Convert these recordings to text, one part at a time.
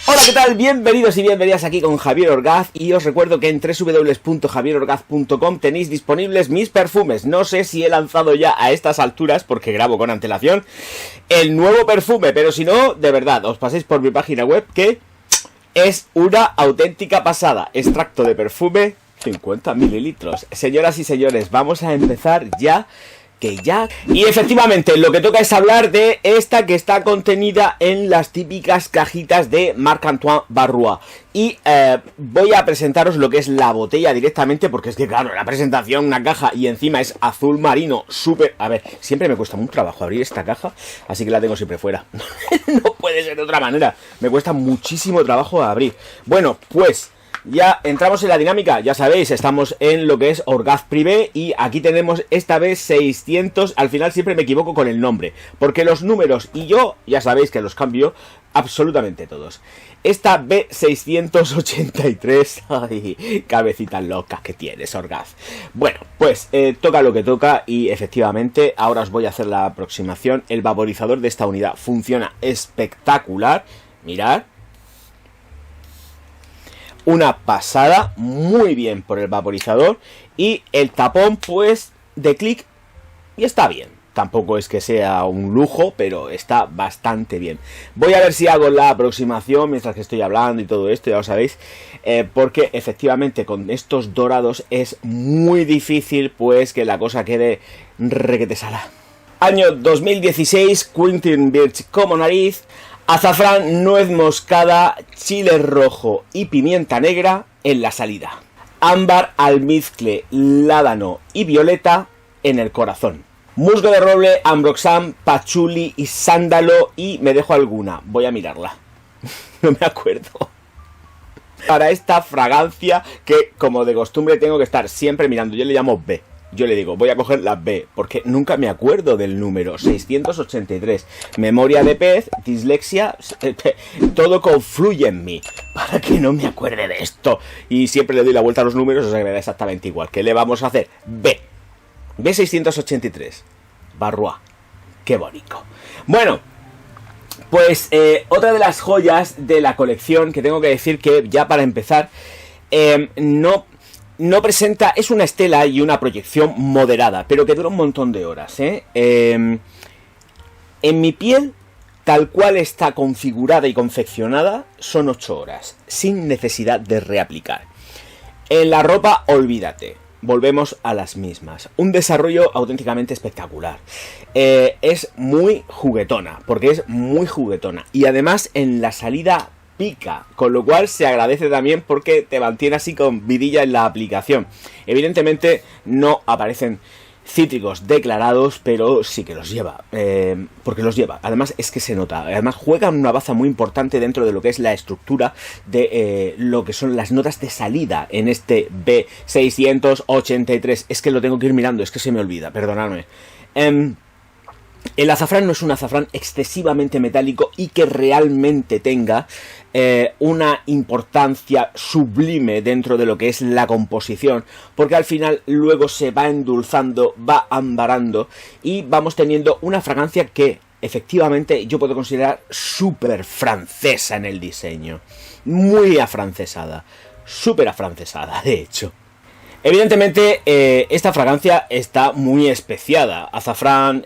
Hola, ¿qué tal? Bienvenidos y bienvenidas aquí con Javier Orgaz, y os recuerdo que en www.javierorgaz.com tenéis disponibles mis perfumes. No sé si he lanzado ya a estas alturas, porque grabo con antelación, el nuevo perfume, pero si no, de verdad, os paséis por mi página web, que es una auténtica pasada. Extracto de perfume, 50 mililitros. Señoras y señores, vamos a empezar ya. Y efectivamente, lo que toca es hablar de esta que está contenida en las típicas cajitas de Marc-Antoine Barrois. Y voy a presentaros lo que es la botella directamente, porque es que claro, la presentación, una caja y encima es azul marino, súper... A ver, siempre me cuesta mucho trabajo abrir esta caja, así que la tengo siempre fuera. No puede ser de otra manera, me cuesta muchísimo trabajo abrir. Bueno, pues... ya entramos en la dinámica, ya sabéis, estamos en lo que es Orgaz Privé y aquí tenemos esta vez 600, al final siempre me equivoco con el nombre, porque los números y yo, ya sabéis que los cambio absolutamente todos. Esta B683, ay, cabecita loca que tienes, Orgaz. Bueno, pues toca lo que toca y efectivamente ahora os voy a hacer la aproximación. El vaporizador de esta unidad funciona espectacular, mirad. Una pasada, muy bien por el vaporizador. Y el tapón pues de clic y está bien. Tampoco es que sea un lujo, pero está bastante bien. Voy a ver si hago la aproximación mientras que estoy hablando y todo esto, ya lo sabéis. Porque efectivamente con estos dorados es muy difícil pues que la cosa quede requete sala. Año 2016, Quentin Birch como nariz. Azafrán, nuez moscada, chile rojo y pimienta negra en la salida. Ámbar, almizcle, ládano y violeta en el corazón. Musgo de roble, ambroxan, pachuli y sándalo, y me dejo alguna. Voy a mirarla. No me acuerdo. Para esta fragancia que, como de costumbre, tengo que estar siempre mirando. Yo le llamo B. Yo le digo, voy a coger la B, porque nunca me acuerdo del número. 683. Memoria de pez, dislexia, todo confluye en mí, para que no me acuerde de esto. Y siempre le doy la vuelta a los números, o sea que me da exactamente igual. ¿Qué le vamos a hacer? B. B683. Barrois. Qué bonito. Bueno, pues otra de las joyas de la colección, que tengo que decir que ya para empezar, no presenta, es una estela y una proyección moderada, pero que dura un montón de horas, en mi piel, tal cual está configurada y confeccionada, son 8 horas, sin necesidad de reaplicar. En la ropa, olvídate, volvemos a las mismas. Un desarrollo auténticamente espectacular. Es muy juguetona, porque es muy juguetona. Y además en la salida pica, con lo cual se agradece también porque te mantiene así con vidilla en la aplicación. Evidentemente no aparecen cítricos declarados, pero sí que los lleva, porque los lleva. Además es que se nota, además juegan una baza muy importante dentro de lo que es la estructura de lo que son las notas de salida en este B683. Es que lo tengo que ir mirando, es que se me olvida, perdonadme. El azafrán no es un azafrán excesivamente metálico y que realmente tenga una importancia sublime dentro de lo que es la composición, porque al final luego se va endulzando, va ambarando y vamos teniendo una fragancia que efectivamente yo puedo considerar súper francesa en el diseño, muy afrancesada, súper afrancesada de hecho. Evidentemente esta fragancia está muy especiada. Azafrán,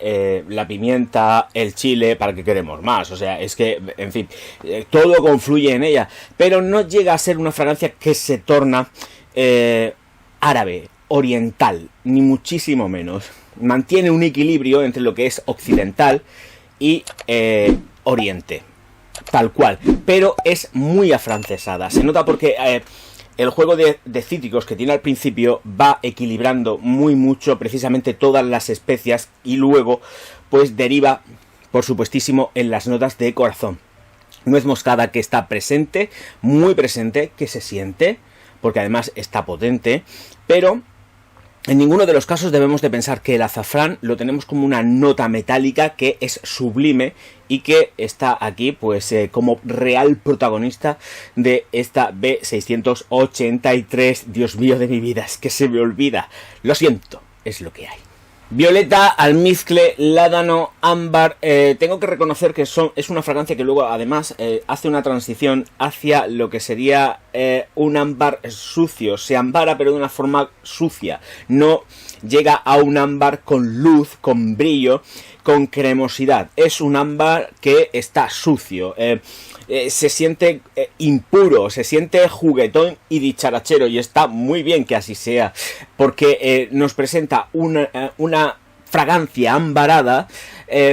la pimienta, el chile, ¿para qué queremos más? O sea, es que, en fin, todo confluye en ella. Pero no llega a ser una fragancia que se torna árabe, oriental, ni muchísimo menos. Mantiene un equilibrio entre lo que es occidental y oriente, tal cual. Pero es muy afrancesada. Se nota porque... el juego de cítricos que tiene al principio va equilibrando muy mucho precisamente todas las especias y luego pues deriva por supuestísimo en las notas de corazón. Nuez moscada que está presente, muy presente, que se siente, porque además está potente, pero en ninguno de los casos debemos de pensar que el azafrán lo tenemos como una nota metálica que es sublime y que está aquí pues como real protagonista de esta B683. Dios mío de mi vida, es que se me olvida. Lo siento, es lo que hay. Violeta, almizcle, ládano, ámbar. Tengo que reconocer que es una fragancia que luego además hace una transición hacia lo que sería un ámbar sucio. Se ambara pero de una forma sucia. No llega a un ámbar con luz, con brillo, con cremosidad. Es un ámbar que está sucio. Se siente impuro, se siente juguetón y dicharachero, y está muy bien que así sea, porque nos presenta una fragancia ambarada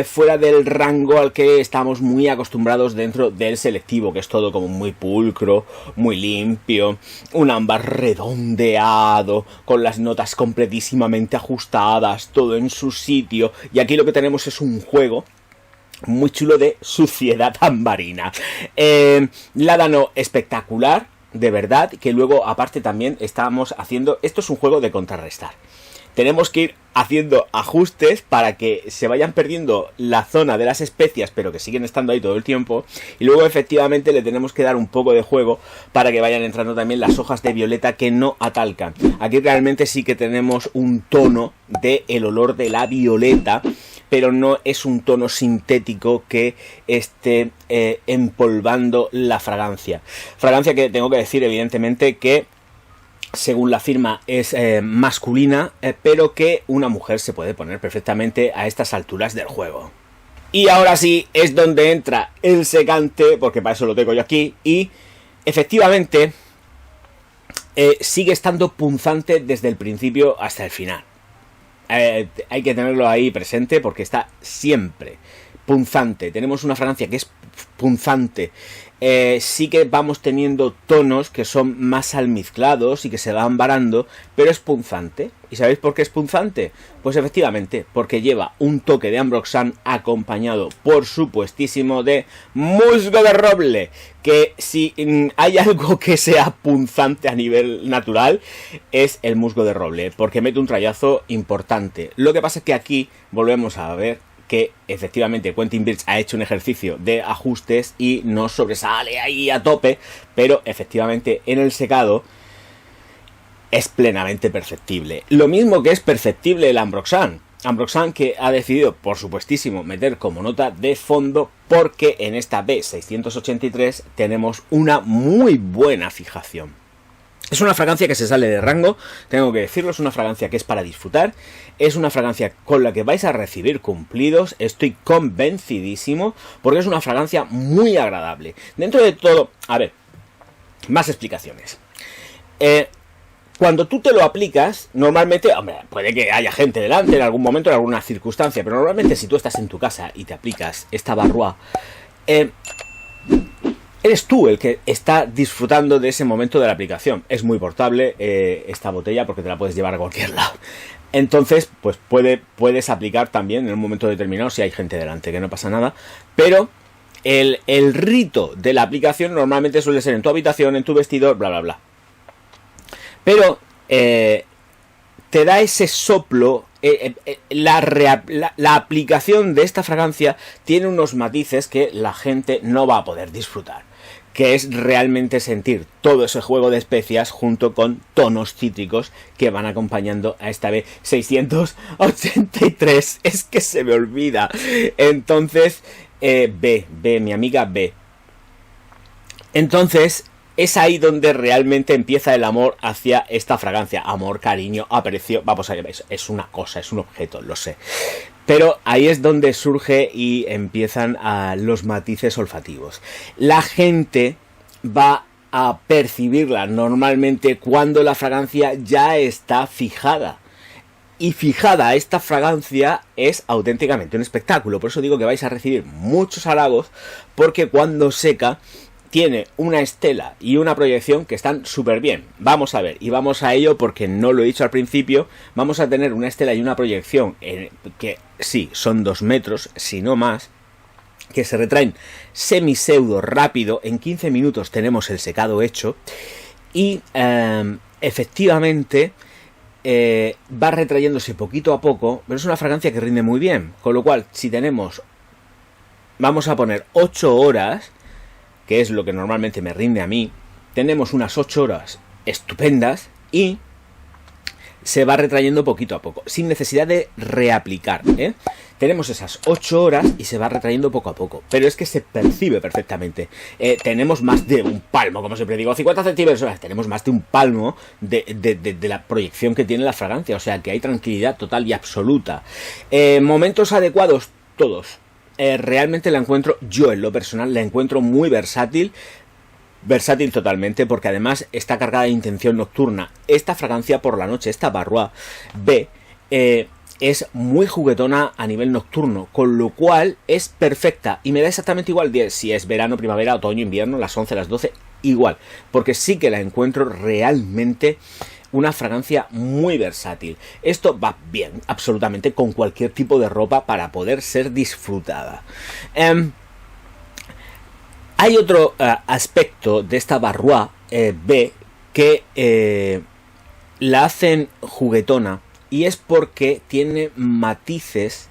fuera del rango al que estamos muy acostumbrados dentro del selectivo, que es todo como muy pulcro, muy limpio, un ámbar redondeado, con las notas completísimamente ajustadas, todo en su sitio, y aquí lo que tenemos es un juego muy chulo de suciedad ambarina. Ládano espectacular, de verdad, que luego aparte también estamos haciendo... Esto es un juego de contrarrestar. Tenemos que ir haciendo ajustes para que se vayan perdiendo la zona de las especias, pero que siguen estando ahí todo el tiempo. Y luego efectivamente le tenemos que dar un poco de juego para que vayan entrando también las hojas de violeta que no atalcan. Aquí realmente sí que tenemos un tono del olor de la violeta, pero no es un tono sintético que esté empolvando la fragancia. Fragancia que tengo que decir evidentemente que según la firma es masculina, pero que una mujer se puede poner perfectamente a estas alturas del juego. Y ahora sí es donde entra el secante, porque para eso lo tengo yo aquí, y efectivamente sigue estando punzante desde el principio hasta el final. Hay que tenerlo ahí presente porque está siempre punzante. Tenemos una fragancia que es punzante. Sí que vamos teniendo tonos que son más almizclados y que se van varando, pero es punzante. ¿Y sabéis por qué es punzante? Pues efectivamente, porque lleva un toque de Ambroxan acompañado, por supuestísimo, de musgo de roble. Que si hay algo que sea punzante a nivel natural, es el musgo de roble, porque mete un trayazo importante. Lo que pasa es que aquí volvemos a ver que efectivamente Quentin Birch ha hecho un ejercicio de ajustes y no sobresale ahí a tope, pero efectivamente en el secado es plenamente perceptible. Lo mismo que es perceptible el Ambroxan. Ambroxan que ha decidido, por supuestísimo, meter como nota de fondo porque en esta B683 tenemos una muy buena fijación. Es una fragancia que se sale de rango, tengo que decirlo, es una fragancia que es para disfrutar, es una fragancia con la que vais a recibir cumplidos, estoy convencidísimo, porque es una fragancia muy agradable. Dentro de todo, a ver, más explicaciones. Cuando tú te lo aplicas, normalmente, hombre, puede que haya gente delante en algún momento, en alguna circunstancia, pero normalmente si tú estás en tu casa y te aplicas esta Barrois, eres tú el que está disfrutando de ese momento de la aplicación. Es muy portable esta botella porque te la puedes llevar a cualquier lado. Entonces, pues puedes aplicar también en un momento determinado si hay gente delante, que no pasa nada. Pero el rito de la aplicación normalmente suele ser en tu habitación, en tu vestidor, bla, bla, bla. Pero te da ese soplo. La aplicación de esta fragancia tiene unos matices que la gente no va a poder disfrutar, que es realmente sentir todo ese juego de especias junto con tonos cítricos que van acompañando a esta B683. Es que se me olvida. Entonces, B, mi amiga B. Entonces, es ahí donde realmente empieza el amor hacia esta fragancia. Amor, cariño, aprecio. Vamos a ver, es una cosa, es un objeto, lo sé. Pero ahí es donde surge y empiezan los matices olfativos. La gente va a percibirla normalmente cuando la fragancia ya está fijada. Y fijada esta fragancia es auténticamente un espectáculo. Por eso digo que vais a recibir muchos halagos, porque cuando seca tiene una estela y una proyección que están súper bien. Vamos a ver, y vamos a ello porque no lo he dicho al principio. Vamos a tener una estela y una proyección que sí, son 2 metros, si no más, que se retraen semi-pseudo rápido. En 15 minutos tenemos el secado hecho y efectivamente va retrayéndose poquito a poco, pero es una fragancia que rinde muy bien. Con lo cual, si tenemos, vamos a poner 8 horas, que es lo que normalmente me rinde a mí, tenemos unas 8 horas estupendas y se va retrayendo poquito a poco, sin necesidad de reaplicar, ¿eh? Tenemos esas 8 horas y se va retrayendo poco a poco, pero es que se percibe perfectamente. Tenemos más de un palmo, como siempre digo, 50 centímetros, tenemos más de un palmo de la proyección que tiene la fragancia, o sea que hay tranquilidad total y absoluta. Momentos adecuados, todos. Realmente la encuentro, yo en lo personal, la encuentro muy versátil. Versátil totalmente, porque además está cargada de intención nocturna. Esta fragancia por la noche, esta Barrois B, es muy juguetona a nivel nocturno, con lo cual es perfecta y me da exactamente igual si es verano, primavera, otoño, invierno, las 11, las 12, igual, porque sí que la encuentro realmente una fragancia muy versátil. Esto va bien, absolutamente, con cualquier tipo de ropa para poder ser disfrutada. Hay otro aspecto de esta Barrois B que la hacen juguetona, y es porque tiene matices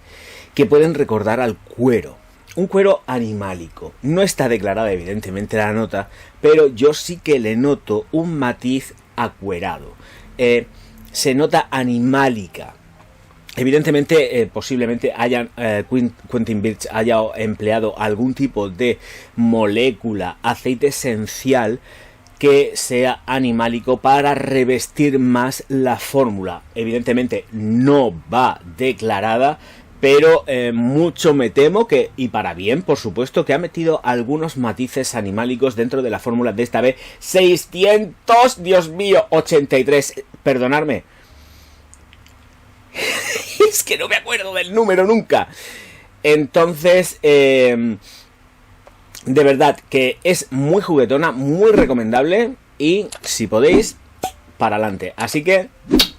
que pueden recordar al cuero. Un cuero animálico. No está declarada evidentemente la nota, pero yo sí que le noto un matiz acuerado. Se nota animálica. Evidentemente, posiblemente Quentin Birch haya empleado algún tipo de molécula, aceite esencial que sea animálico para revestir más la fórmula. Evidentemente no va declarada, pero mucho me temo que, y para bien por supuesto, que ha metido algunos matices animálicos dentro de la fórmula de esta vez. 600, Dios mío, 83, perdonadme. Es que no me acuerdo del número nunca. Entonces, de verdad que es muy juguetona, muy recomendable y si podéis, para adelante. Así que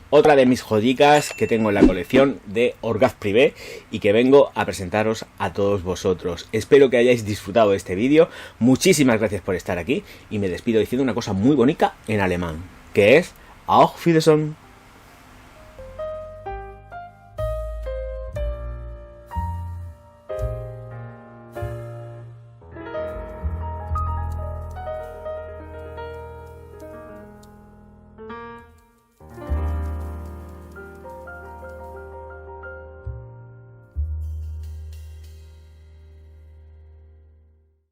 otra de mis joyicas que tengo en la colección de Orgasme Privé y que vengo a presentaros a todos vosotros. Espero que hayáis disfrutado de este vídeo. Muchísimas gracias por estar aquí y me despido diciendo una cosa muy bonita en alemán, que es Auf Wiedersehen.